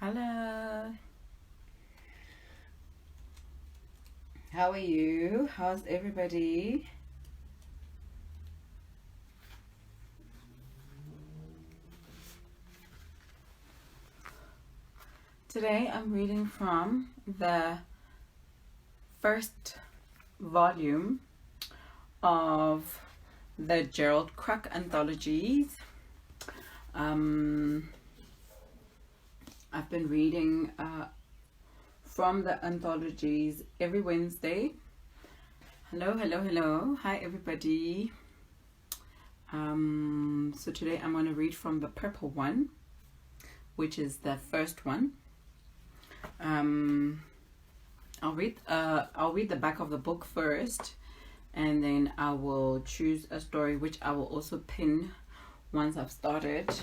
Hello. How are you? How's everybody? Today I'm reading from the first volume of the Gerald Kraak Anthologies. I've been reading from the anthologies every Wednesday. Hello. Hi, everybody. So today I'm going to read from the purple one, which is the first one. I'll read the back of the book first, and then I will choose a story which I will also pin once I've started.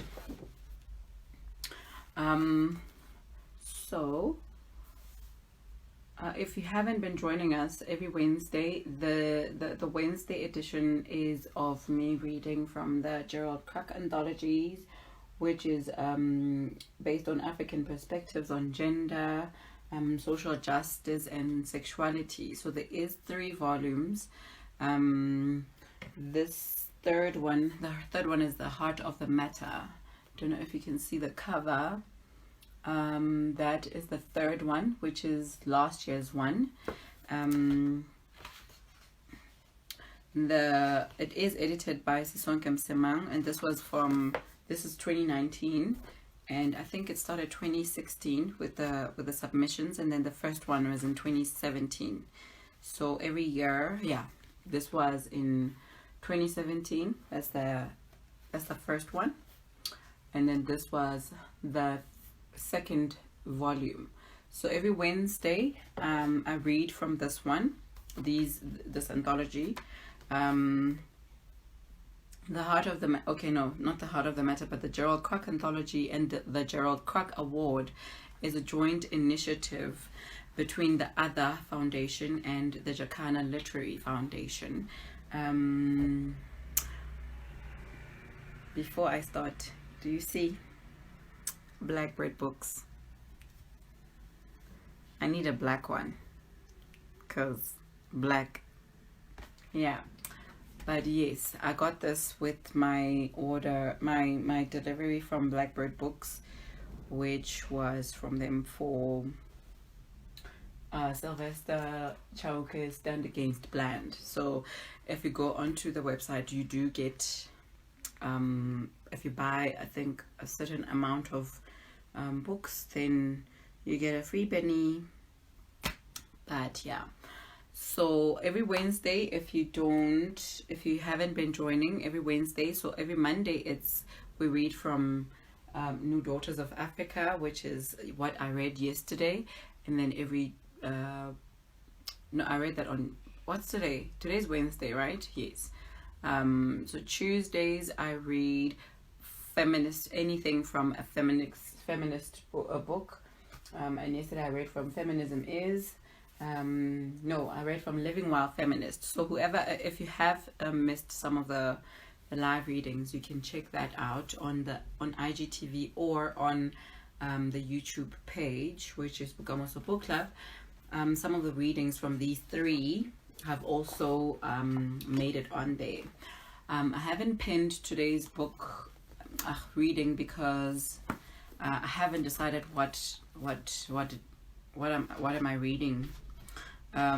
If you haven't been joining us every Wednesday, the Wednesday edition is of me reading from the Gerald Kraak Anthologies, which is based on African perspectives on gender, social justice, and sexuality. So there is 3 volumes. This the third one is The Heart of the Matter. Don't know if you can see the cover. That is the third one, which is last year's one. It is edited by Sisonke Msemang, and this is 2019, and I think it started 2016 with the submissions, and then the first one was in 2017. So every year, this was in 2017. That's the first one, and then this was the second volume. So every Wednesday, I read from this one, this anthology. The Heart of the not The Heart of the Matter, but the Gerald Kraak Anthology and the Gerald Kraak Award is a joint initiative between the Other Foundation and the Jacana Literary Foundation. Before I start, do you see Blackbird books? I need a black one, because black, yeah. But yes, I got this with my order, my delivery from Blackbird Books, which was from them for Sylvester Chauke's Stand Against Bland. So if you go onto the website, you do get, if you buy, I think, a certain amount of books, then you get a free penny. But yeah. So every Wednesday, if you haven't been joining every Wednesday, so every Monday we read from New Daughters of Africa, which is what I read yesterday, and then I read that on, what's today? Today's Wednesday, right? Yes. So Tuesdays I read anything from a feminist book, and yesterday I read from Feminism Is. I read from Living While Feminist. So if you have missed some of the live readings, you can check that out on IGTV or on the YouTube page, which is Bookamoso Book Club. Some of the readings from these 3 have also made it on there. I haven't pinned today's book reading because I haven't decided what am I reading. I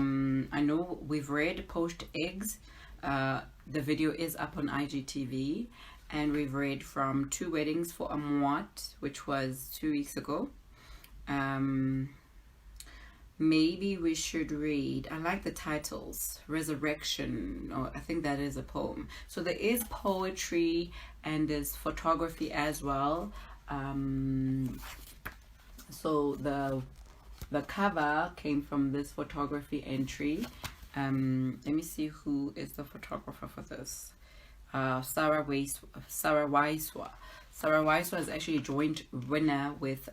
know we've read Poached Eggs. The video is up on IGTV, and we've read from 2 Weddings for a Mwat, which was 2 weeks ago. Maybe we should read, I like the titles, Resurrection, or I think that is a poem. So there is poetry and there's photography as well. So the cover came from this photography entry. Let me see who is the photographer for this. Sarah Waiswa. Sarah Waiswa is actually a joint winner with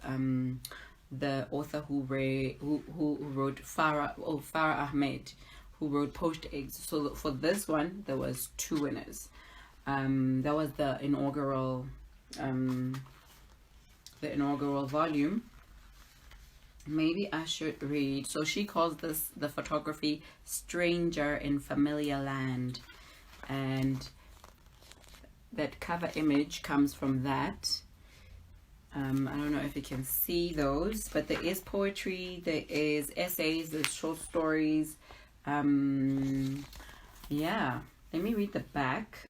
the author who wrote Farah Ahmed, who wrote Poached Eggs. So for this one, there was 2 winners. That was the inaugural volume. maybe I should read. So she calls this the photography Stranger in Familiar Land, and that cover image comes from that. I don't know if you can see those, but there is poetry, there is essays, there's short stories. Yeah, let me read the back.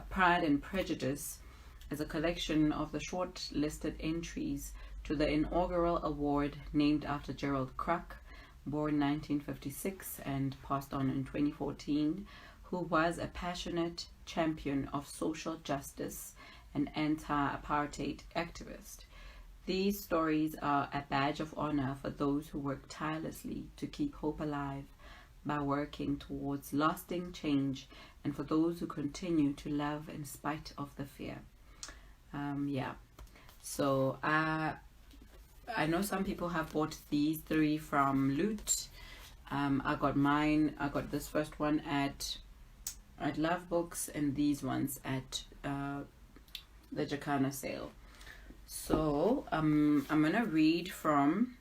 Pride and Prejudice is a collection of the short-listed entries to the inaugural award named after Gerald Kraak, born 1956 and passed on in 2014, who was a passionate champion of social justice and anti-apartheid activist. These stories are a badge of honor for those who work tirelessly to keep hope alive by working towards lasting change, and for those who continue to love in spite of the fear. Yeah, so I know some people have bought these three from Loot. I got mine. I got this first one at Love Books, and these ones at the Jacana sale. So I'm gonna read from,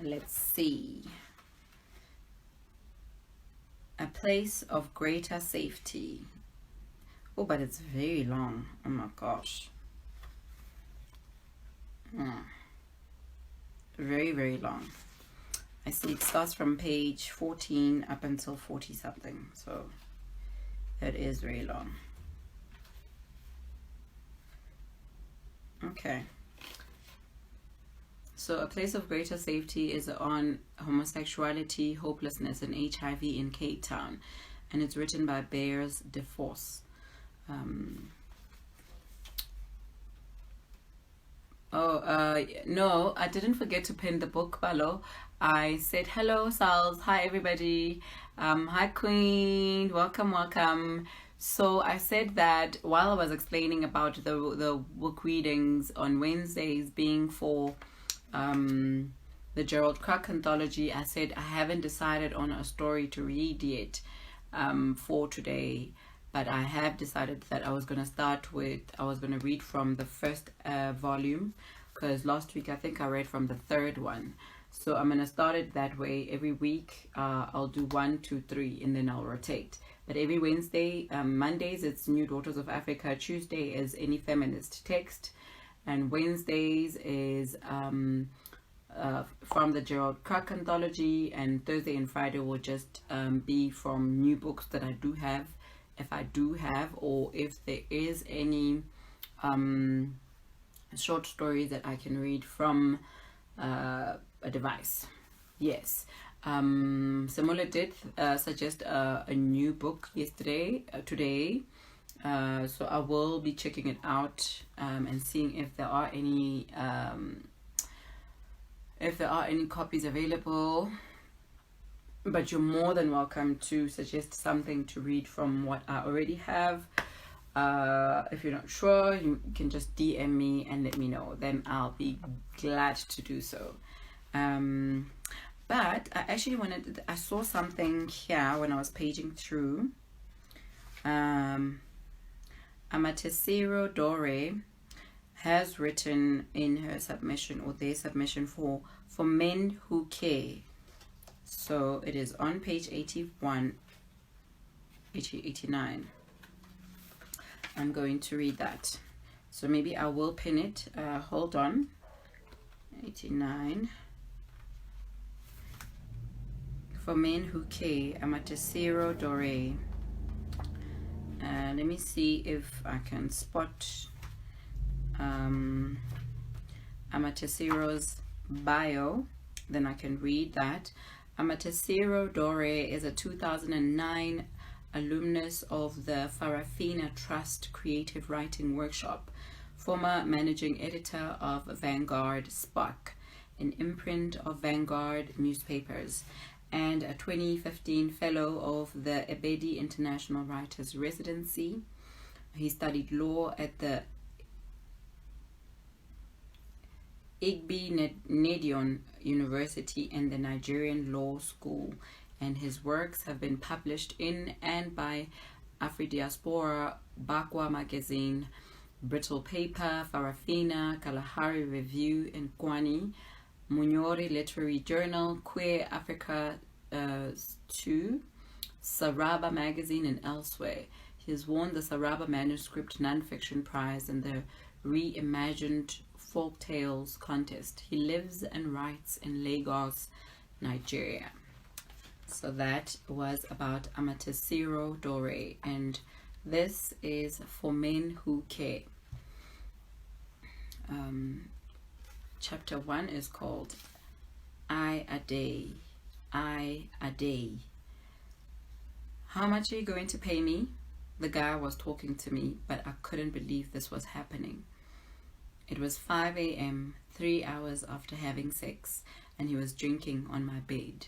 let's see, A Place of Greater Safety. Oh, but it's very long. Oh my gosh. Very, very long. I see it starts from page 14 up until 40 something. So that is very long. Okay. So A Place of Greater Safety is on homosexuality, hopelessness, and HIV in Cape Town. And it's written by Bears DeForce. No, I didn't forget to pin the book below. I said hello, Salves. Hi, everybody. Hi, Queen. Welcome, welcome. So I said that while I was explaining about the book readings on Wednesdays being for the Gerald Kraak Anthology, I said I haven't decided on a story to read yet for today. But I have decided that I was going to read from the first volume, because last week I think I read from the third one. So I'm going to start it that way. Every week I'll do 1, 2, 3, and then I'll rotate. But every Wednesday, Mondays it's New Daughters of Africa. Tuesday is any feminist text. And Wednesdays is from the Gerald Kraak Anthology. And Thursday and Friday will just be from new books that I do have. If I do have, or if there is any short stories that I can read from a device. Yes. Simula did suggest a new book today. So I will be checking it out and seeing if there are any copies available. But you're more than welcome to suggest something to read from what I already have. If you're not sure, you can just DM me and let me know. Then I'll be glad to do so. But I actually I saw something here when I was paging through. Amatesiro Dore has written in her submission, or their submission, for Men Who Care. So it is on page 89. I'm going to read that. So maybe I will pin it. Hold on. 89. For Men Who Care, Amatesiro Dore. Let me see if I can spot Amatesiro's bio. Then I can read that. Amatesiro Dore is a 2009 alumnus of the Farafina Trust Creative Writing Workshop, former managing editor of Vanguard Spark, an imprint of Vanguard newspapers, and a 2015 fellow of the Ebedi International Writers Residency. He studied law at the Nedion University and the Nigerian Law School, and his works have been published in and by Afri-Diaspora, Bakwa Magazine, Brittle Paper, Farafina, Kalahari Review, and Kwani, Munyori Literary Journal, Queer Africa 2, Saraba Magazine, and elsewhere. He has won the Saraba Manuscript Nonfiction Prize and the Reimagined Folk Tales Contest. He lives and writes in Lagos, Nigeria. So that was about Amatesiro Dore, and this is For Men Who Care. Chapter 1 is called I A Day. I A Day. How much are you going to pay me? The guy was talking to me, but I couldn't believe this was happening. It was 5 a.m., 3 hours after having sex, and he was drinking on my bed.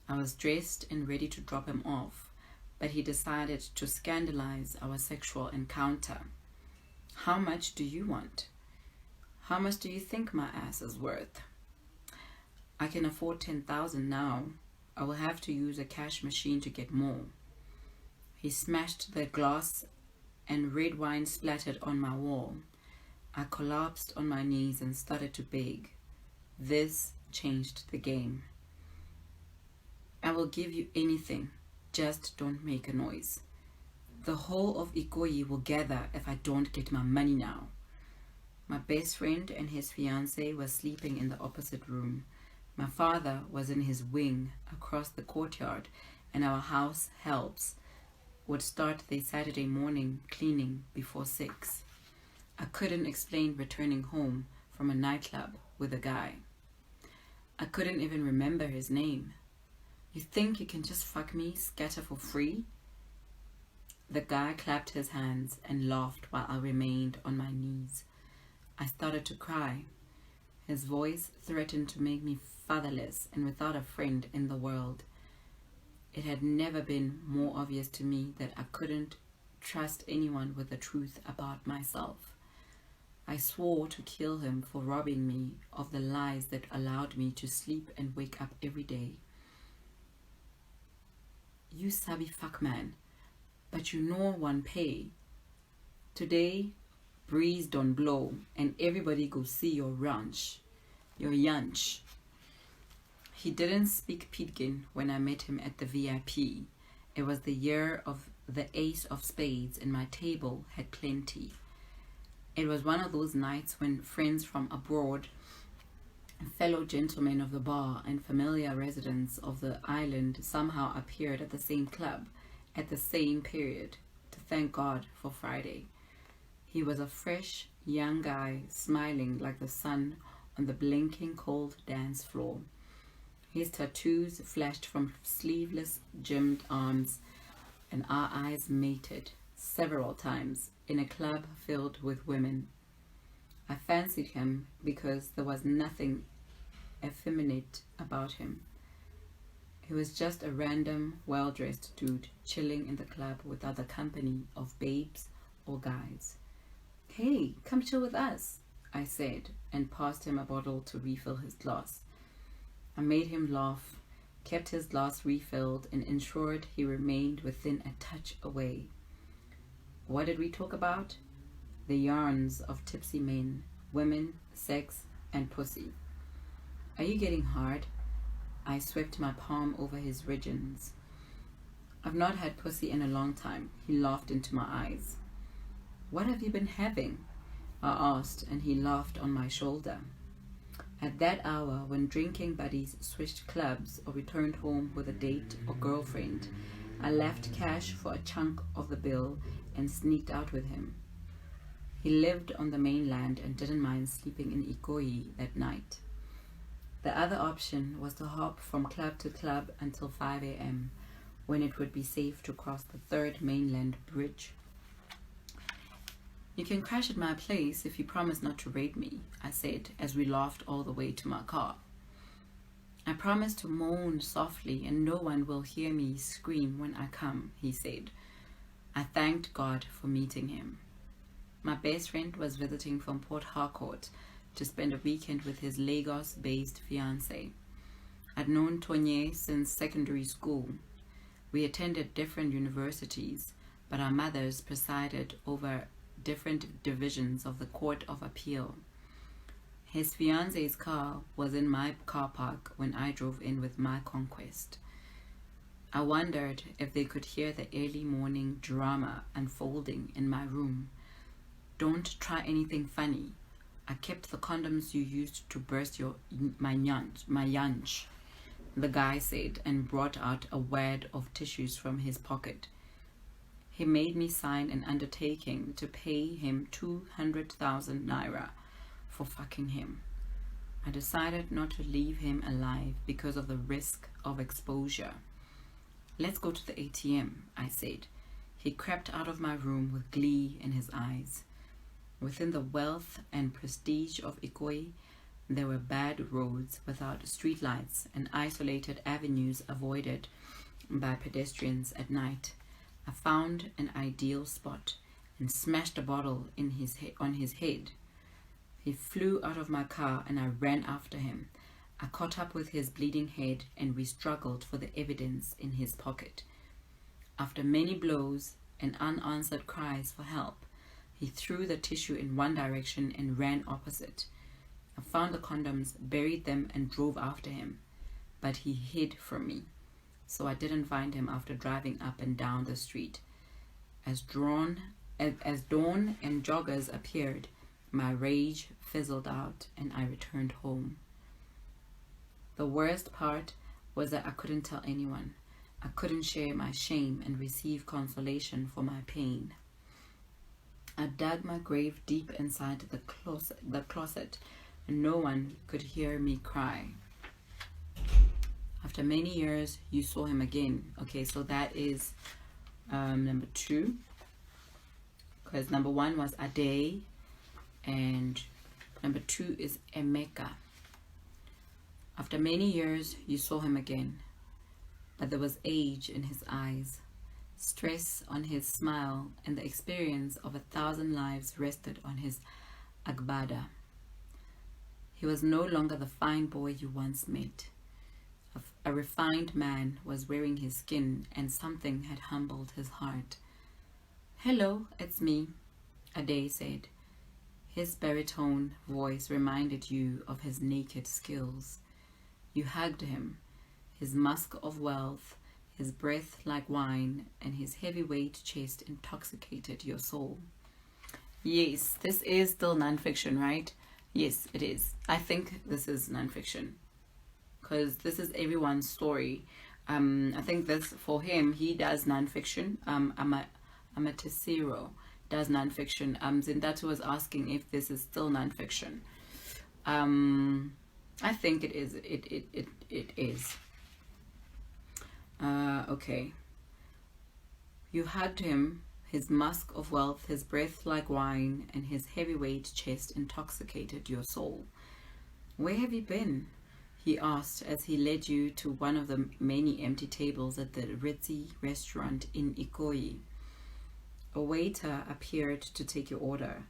I was dressed and ready to drop him off, but he decided to scandalize our sexual encounter. How much do you want? How much do you think my ass is worth? I can afford 10,000 now. I will have to use a cash machine to get more. He smashed the glass and red wine splattered on my wall. I collapsed on my knees and started to beg. This changed the game. I will give you anything, just don't make a noise. The whole of Ikoyi will gather if I don't get my money now. My best friend and his fiancée were sleeping in the opposite room. My father was in his wing across the courtyard, and our house helps would start their Saturday morning cleaning before 6. I couldn't explain returning home from a nightclub with a guy. I couldn't even remember his name. You think you can just fuck me, scatter for free? The guy clapped his hands and laughed while I remained on my knees. I started to cry. His voice threatened to make me fatherless and without a friend in the world. It had never been more obvious to me that I couldn't trust anyone with the truth about myself. I swore to kill him for robbing me of the lies that allowed me to sleep and wake up every day. You sabi fuck man, but you know one pay. Today, breeze don't blow and everybody go see your ranch, your yanch. He didn't speak Pidgin when I met him at the VIP. It was the year of the ace of spades and my table had plenty. It was one of those nights when friends from abroad, fellow gentlemen of the bar and familiar residents of the island somehow appeared at the same club at the same period to thank God for Friday. He was a fresh, young guy smiling like the sun on the blinking cold dance floor. His tattoos flashed from sleeveless, gymmed arms, and our eyes mated several times in a club filled with women. I fancied him because there was nothing effeminate about him. He was just a random, well-dressed dude chilling in the club without the company of babes or guys. Hey, come chill with us, I said, and passed him a bottle to refill his glass. I made him laugh, kept his glass refilled, and ensured he remained within a touch away. What did we talk about? The yarns of tipsy men, women, sex, and pussy. Are you getting hard? I swept my palm over his regions. I've not had pussy in a long time. He laughed into my eyes. What have you been having? I asked, and he laughed on my shoulder. At that hour, when drinking buddies switched clubs or returned home with a date or girlfriend, I left cash for a chunk of the bill and sneaked out with him. He lived on the mainland and didn't mind sleeping in Ikoyi that night. The other option was to hop from club to club until 5 a.m., when it would be safe to cross the third mainland bridge. You can crash at my place if you promise not to rape me, I said as we laughed all the way to my car. I promise to moan softly and no one will hear me scream when I come, he said. I thanked God for meeting him. My best friend was visiting from Port Harcourt, to spend a weekend with his Lagos-based fiancée. I'd known Tonye since secondary school. We attended different universities, but our mothers presided over different divisions of the Court of Appeal. His fiancée's car was in my car park when I drove in with my conquest. I wondered if they could hear the early morning drama unfolding in my room. Don't try anything funny. I kept the condoms you used to burst my yanch, the guy said, and brought out a wad of tissues from his pocket. He made me sign an undertaking to pay him 200,000 naira for fucking him. I decided not to leave him alive because of the risk of exposure. Let's go to the ATM, I said. He crept out of my room with glee in his eyes. Within the wealth and prestige of Ikoyi, there were bad roads without streetlights and isolated avenues avoided by pedestrians at night. I found an ideal spot and smashed a bottle on his head. He flew out of my car and I ran after him. I caught up with his bleeding head and we struggled for the evidence in his pocket. After many blows and unanswered cries for help, he threw the tissue in one direction and ran opposite. I found the condoms, buried them, and drove after him, but he hid from me, so I didn't find him after driving up and down the street. As dawn and joggers appeared, my rage fizzled out and I returned home. The worst part was that I couldn't tell anyone. I couldn't share my shame and receive consolation for my pain. I dug my grave deep inside the closet, and no one could hear me cry. After many years, you saw him again. Okay, so that is number 2. Because number 1 was Ade, and number 2 is Emeka. After many years, you saw him again, but there was age in his eyes, stress on his smile, and the experience of 1,000 lives rested on his agbada. He was no longer the fine boy you once met. A refined man was wearing his skin, and something had humbled his heart. "Hello, it's me," Ade said. His baritone voice reminded you of his naked skills. You hugged him. His musk of wealth, his breath like wine, and his heavyweight chest intoxicated your soul. Yes, this is still nonfiction, right? Yes, it is. I think this is nonfiction because this is everyone's story. I think this, for him, he does nonfiction. Amatesiro does nonfiction. Zindatu was asking if this is still nonfiction. I think it is. It is. Okay. You hugged him. His musk of wealth, his breath like wine, and his heavyweight chest intoxicated your soul. "Where have you been?" he asked as he led you to one of the many empty tables at the ritzy restaurant in Ikoyi. A waiter appeared to take your order,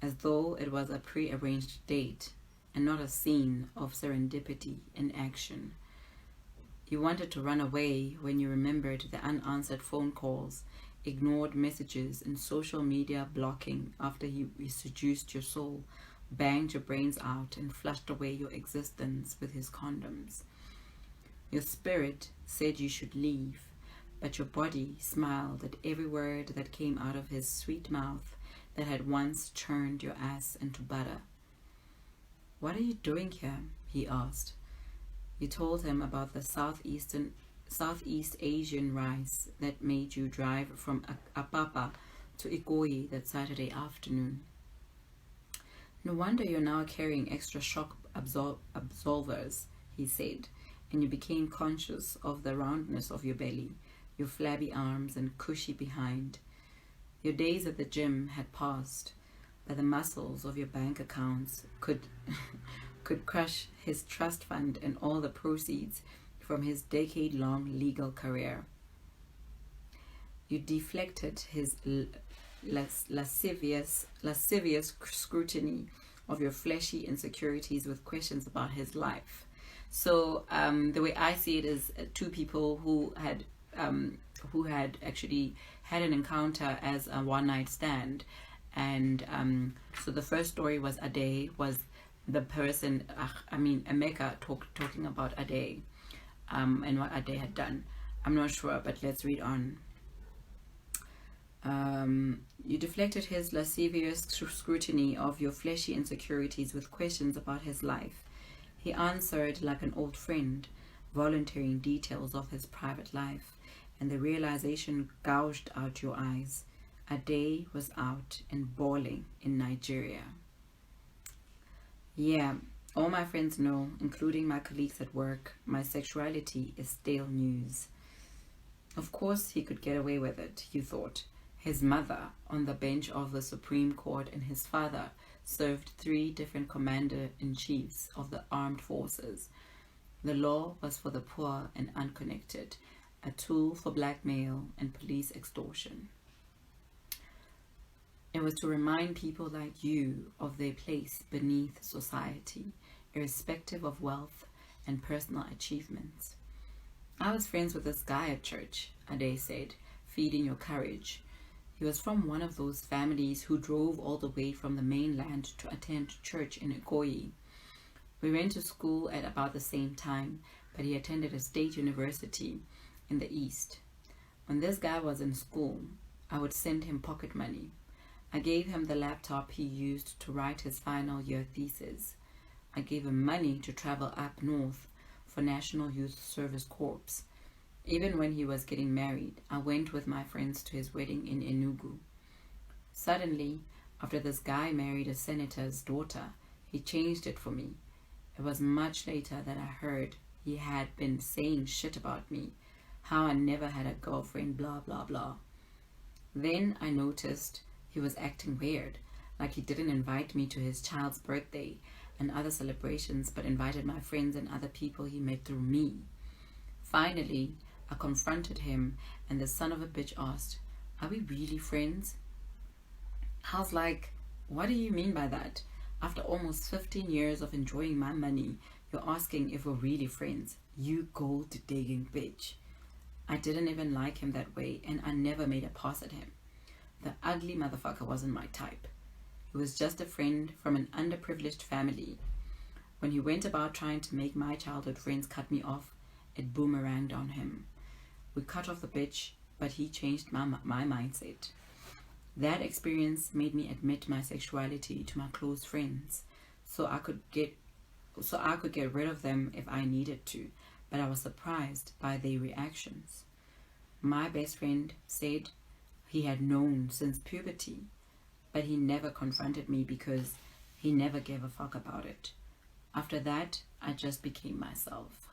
as though it was a pre-arranged date and not a scene of serendipity in action. You wanted to run away when you remembered the unanswered phone calls, ignored messages, and social media blocking after he seduced your soul, banged your brains out, and flushed away your existence with his condoms. Your spirit said you should leave, but your body smiled at every word that came out of his sweet mouth that had once churned your ass into butter. "What are you doing here?" he asked. You told him about the Southeast Asian rice that made you drive from Apapa to Ikoyi that Saturday afternoon. "No wonder you're now carrying extra shock absolvers," he said, and you became conscious of the roundness of your belly, your flabby arms and cushy behind. Your days at the gym had passed, but the muscles of your bank accounts could crush his trust fund and all the proceeds from his decade-long legal career. You deflected his lascivious scrutiny of your fleshy insecurities with questions about his life. So the way I see it is two people who had actually had an encounter as a one-night stand. And so the first story was Ade, was the person, Emeka talking about Ade and what Ade had done. I'm not sure, but let's read on. You deflected his lascivious scrutiny of your fleshy insecurities with questions about his life. He answered like an old friend, volunteering details of his private life, and the realization gouged out your eyes. Ade was out and bawling in Nigeria. Yeah, all my friends know, including my colleagues at work, my sexuality is stale news. Of course he could get away with it, you thought. His mother on the bench of the Supreme Court and his father served 3 different commander-in-chiefs of the armed forces. The law was for the poor and unconnected, a tool for blackmail and police extortion. It was to remind people like you of their place beneath society, irrespective of wealth and personal achievements. I was friends with this guy at church, Ade said, feeding your courage. He was from one of those families who drove all the way from the mainland to attend church in Ikoyi. We went to school at about the same time, but he attended a state university in the East. When this guy was in school, I would send him pocket money. I gave him the laptop he used to write his final year thesis. I gave him money to travel up north for National Youth Service Corps. Even when he was getting married, I went with my friends to his wedding in Enugu. Suddenly, after this guy married a senator's daughter, he changed it for me. It was much later that I heard he had been saying shit about me, how I never had a girlfriend, blah, blah, blah. Then I noticed he was acting weird, like he didn't invite me to his child's birthday and other celebrations, but invited my friends and other people he met through me. Finally, I confronted him, and the son of a bitch asked, "Are we really friends?" I was like, "What do you mean by that? After almost 15 years of enjoying my money, you're asking if we're really friends, you gold-digging bitch." I didn't even like him that way, and I never made a pass at him. The ugly motherfucker wasn't my type. He was just a friend from an underprivileged family. When he went about trying to make my childhood friends cut me off, it boomeranged on him. We cut off the bitch, but he changed my mindset. That experience made me admit my sexuality to my close friends, so I could get rid of them if I needed to, but I was surprised by their reactions. My best friend said he had known since puberty, but he never confronted me because he never gave a fuck about it. After that, I just became myself.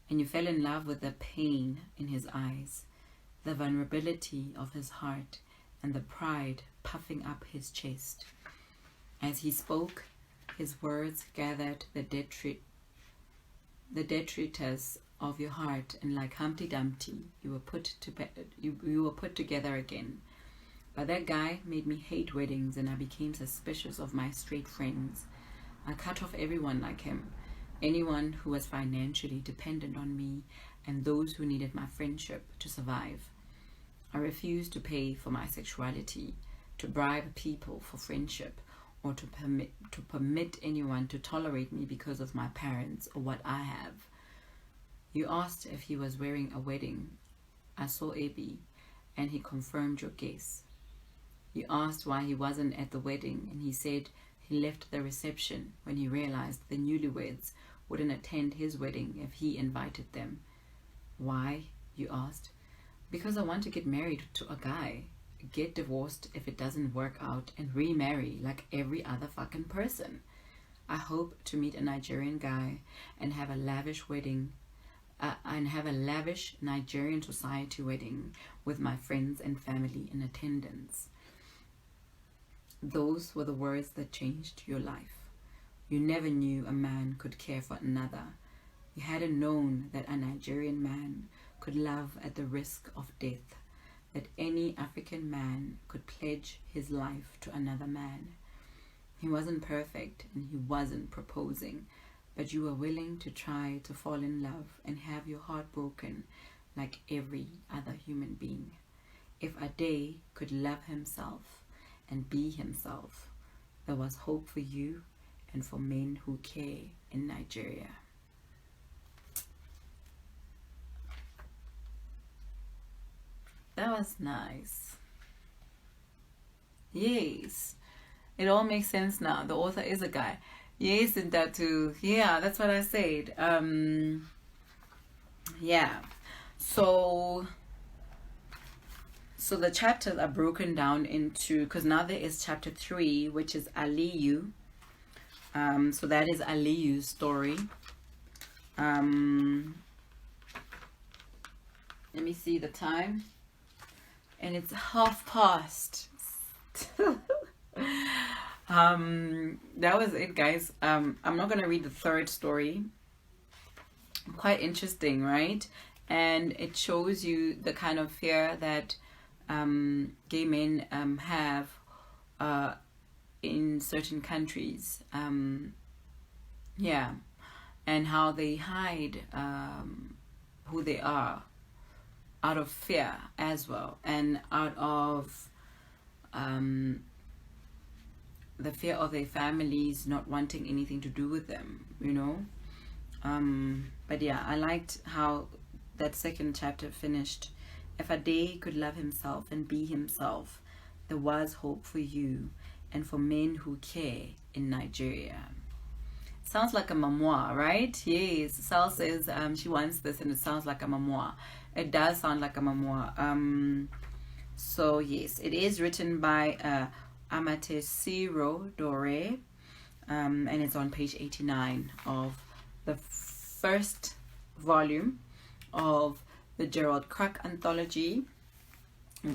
And you fell in love with the pain in his eyes, the vulnerability of his heart, and the pride puffing up his chest. As he spoke, his words gathered the detritus of your heart, and like Humpty Dumpty, you were put together again. But that guy made me hate weddings, and I became suspicious of my straight friends. I cut off everyone like him, anyone who was financially dependent on me, and those who needed my friendship to survive. I refused to pay for my sexuality, to bribe people for friendship, or to permit anyone to tolerate me because of my parents or what I have. You asked if he was wearing a wedding. I saw Abi, and he confirmed your guess. You asked why he wasn't at the wedding, and he said he left the reception when he realized the newlyweds wouldn't attend his wedding if he invited them. Why? You asked. Because I want to get married to a guy, get divorced if it doesn't work out, and remarry like every other fucking person. I hope to meet a Nigerian guy and have a lavish wedding, and have a lavish Nigerian society wedding with my friends and family in attendance. Those were the words that changed your life. You never knew a man could care for another. You hadn't known that a Nigerian man could love at the risk of death, that any African man could pledge his life to another man. He wasn't perfect and he wasn't proposing, but you were willing to try to fall in love and have your heart broken like every other human being. If Ade could love himself and be himself, there was hope for you and for men who care in Nigeria. That was nice. Yes. It all makes sense now. The author is a guy. Yes, and that too. Yeah, that's what I said. Yeah. So the chapters are broken down into, because now there is chapter 3, which is Aliyu. So that is Aliyu's story. Let me see the time. And it's past. That was it, guys. I'm not gonna read the third story. Quite interesting, right? And it shows you the kind of fear that gay men have in certain countries. Yeah, and how they hide who they are out of fear as well, and out of the fear of their families not wanting anything to do with them, you know. But yeah, I liked how that second chapter finished. If Ade could love himself and be himself, there was hope for you and for men who care in Nigeria. Sounds like a memoir, right? Yes, Sal says she wants this and it sounds like a memoir. It does sound like a memoir. So yes, it is written by Amatesiro Dore, and it's on page 89 of the first volume of the Gerald Kraak Anthology,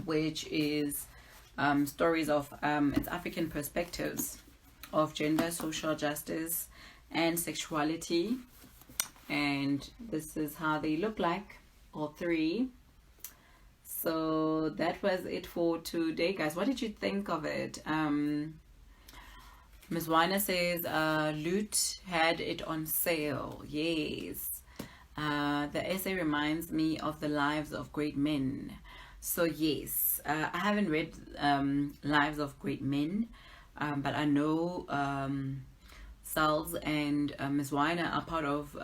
which is stories of its African perspectives of gender, social justice, and sexuality. And this is how they look like, all three. So that was it for today, guys. What did you think of it? Ms. Weiner says Loot had it on sale. Yes. The essay reminds me of the lives of great men. So yes, I haven't read Lives of Great Men, but I know Salz and Ms. Weiner are part of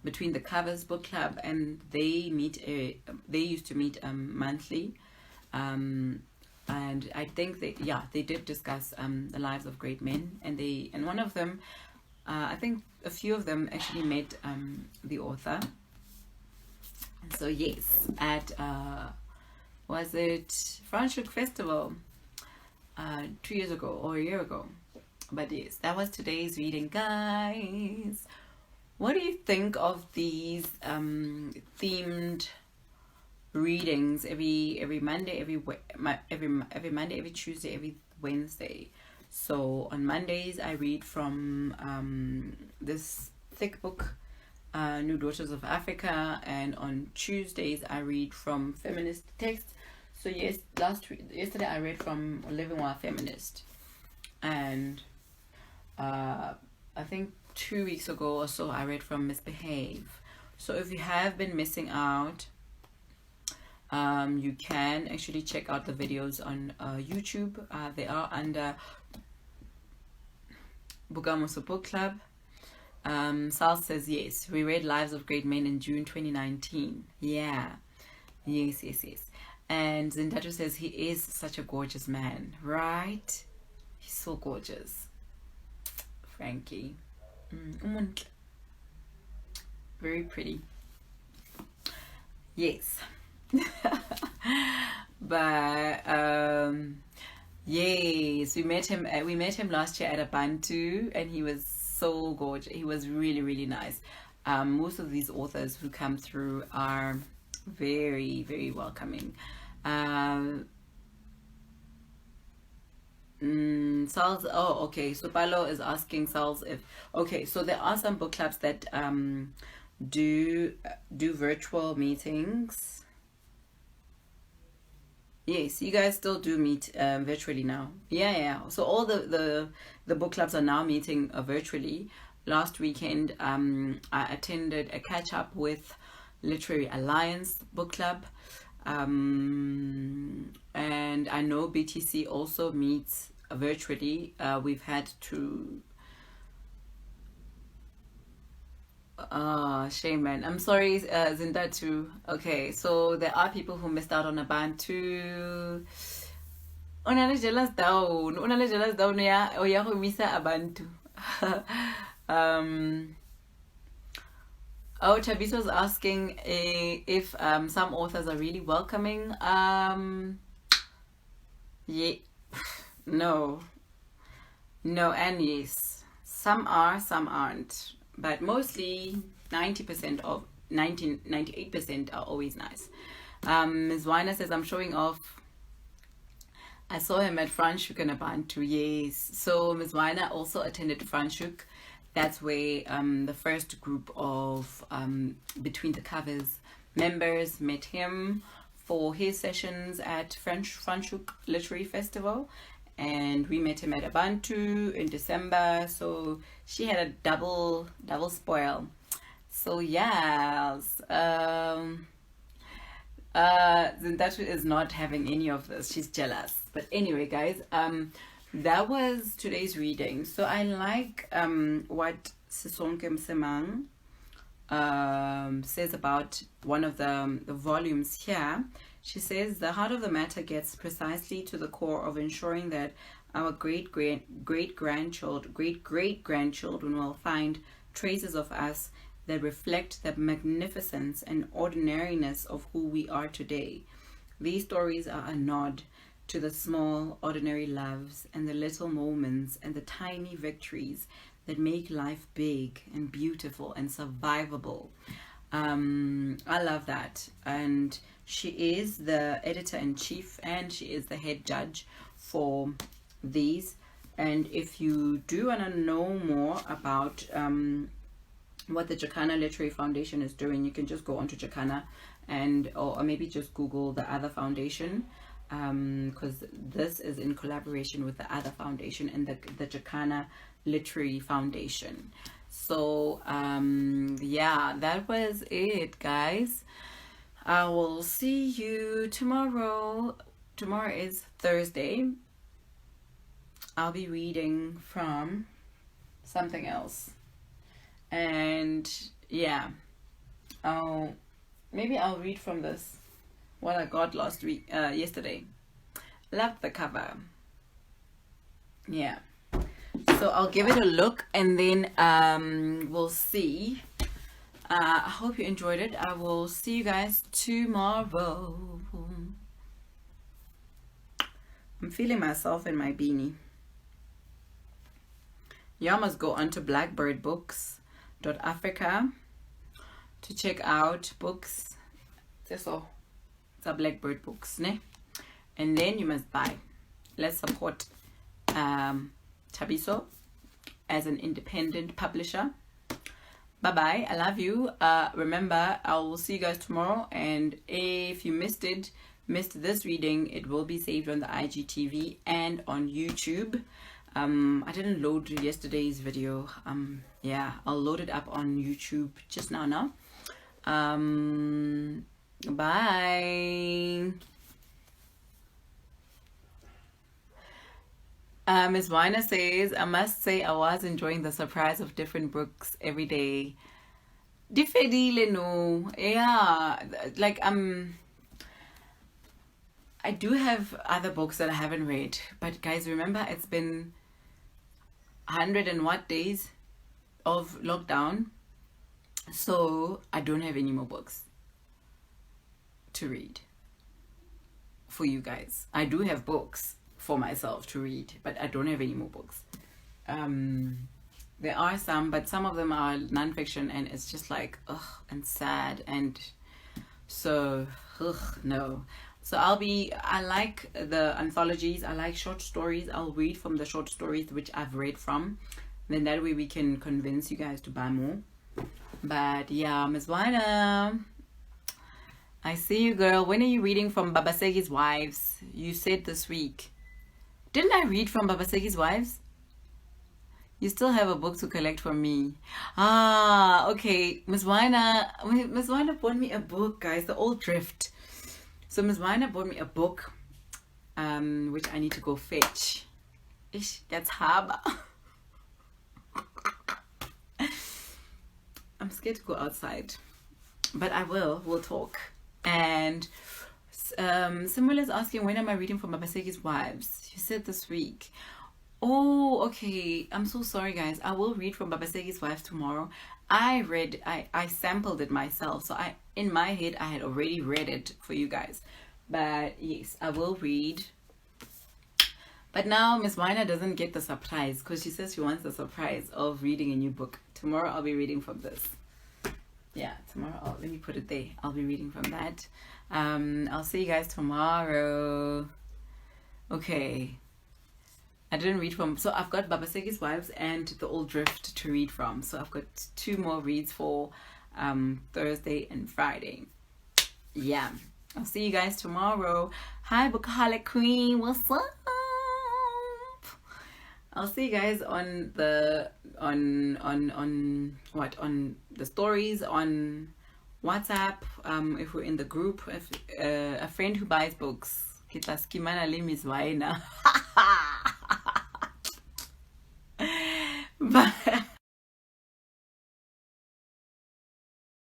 Between the Covers book club, and they used to meet monthly, and I think they did discuss the lives of great men, and one of them, I think a few of them actually met the author. So yes, at was it Franschhoek Festival 2 years ago or a year ago? But yes, that was today's reading, guys. What do you think of these themed readings every Monday, every Monday, every Tuesday, every Wednesday? So on Mondays I read from this thick book, New Daughters of Africa, and on Tuesdays I read from feminist texts. So yes, yesterday I read from Living While Feminist, and I think 2 weeks ago or so I read from Misbehave. So if you have been missing out, you can actually check out the videos on YouTube. They are under Bookamoso Book Club. Sal says yes, we read Lives of Great Men in June 2019. Yeah, yes. And Zindato says he is such a gorgeous man, right? He's so gorgeous, Frankie. Very pretty. Yes. But yes, we met him last year at a Bantu, and he was so gorgeous. He was really nice. Most of these authors who come through are very, very welcoming. Sal's, oh okay, so Palo is asking Sal's if, okay, so there are some book clubs that do virtual meetings. Yes, you guys still do meet virtually now. Yeah. So all the book clubs are now meeting virtually. Last weekend, I attended a catch up with Literary Alliance Book Club, and I know BTC also meets virtually. We've had to. Shame, man. I'm sorry, Zinda too. Okay, so there are people who missed out on a band too. Unale jealous down ya oya go misa abantu. um Chavis was asking if some authors are really welcoming. Yeah, no, and yes, some are, some aren't, but mostly 90% of 98% are always nice. Ms. Weiner says, I'm showing off. I saw him at Franschhoek in Abantu, yes. So Ms. Weiner also attended Franschhoek. That's where the first group of Between the Covers members met him for his sessions at Franschhoek Literary Festival. And we met him at Abantu in December. So she had a double spoil. So yes. Zindatu is not having any of this. She's jealous. But anyway, guys, that was today's reading. So I like what Sisonke Msemang says about one of the volumes here. She says the heart of the matter gets precisely to the core of ensuring that our great grandchildren will find traces of us that reflect the magnificence and ordinariness of who we are today. These stories are a nod to the small, ordinary loves and the little moments and the tiny victories that make life big and beautiful and survivable. I love that. And she is the editor-in-chief and she is the head judge for these. And if you do want to know more about what the Jacana Literary Foundation is doing, you can just go onto Jacana and or maybe just Google the other foundation, because this is in collaboration with the other foundation and the Jacana Literary Foundation. So yeah, that was it, guys. I will see you tomorrow. Tomorrow is Thursday. I'll be reading from something else. And yeah, maybe I'll read from this, what I got yesterday. Loved the cover. Yeah, so I'll give it a look and then we'll see. I hope you enjoyed it. I will see you guys tomorrow. I'm feeling myself in my beanie. Y'all must go onto blackbirdbooks.africa to check out books. It's a Blackbird Books, ne? And then you must buy. Let's support Thabiso as an independent publisher. Bye bye. I love you. Remember, I will see you guys tomorrow. And if you missed this reading, it will be saved on the IGTV and on YouTube. I didn't load yesterday's video. Yeah, I'll load it up on YouTube just now. Bye. Ms. Weiner says, I must say I was enjoying the surprise of different books every day. Diffedile no. Yeah, like I do have other books that I haven't read, but guys, remember it's been 100 and what days of lockdown, so I don't have any more books to read for you guys. I do have books for myself to read, but I don't have any more books. There are some, but some of them are non-fiction, and it's just like ugh and sad, and so no. So I like the anthologies. I like short stories. I'll read from the short stories which I've read from. Then that way we can convince you guys to buy more. But yeah, Ms. Weiner, I see you, girl. When are you reading from Babasegi's Wives? You said this week. Didn't I read from Babasegi's Wives? You still have a book to collect from me. Ah, okay. Miss Wina bought me a book, guys. The Old Drift. So Miss Wina bought me a book, which I need to go fetch. Ish, that's haba. I'm scared to go outside, but I will. We'll talk. And Simula's asking, when am I reading from Babasegi's Wives? You said this week. Oh, okay. I'm so sorry, guys. I will read from Babasegi's Wives tomorrow. I sampled it myself, so in my head I had already read it for you guys. But yes, I will read. But now Miss Wina doesn't get the surprise because she says she wants the surprise of reading a new book. Tomorrow I'll be reading from this. Yeah, tomorrow let me put it there. I'll be reading from that. I'll see you guys tomorrow. Okay. I didn't read from, so I've got Babasegi's Wives and The Old Drift to read from. So I've got 2 more reads for Thursday and Friday. Yeah. I'll see you guys tomorrow. Hi, Bookaholic Queen. What's up? I'll see you guys on the on the stories on WhatsApp. If we're in the group, if a friend who buys books, kita skimana le Miss Wina. Bye.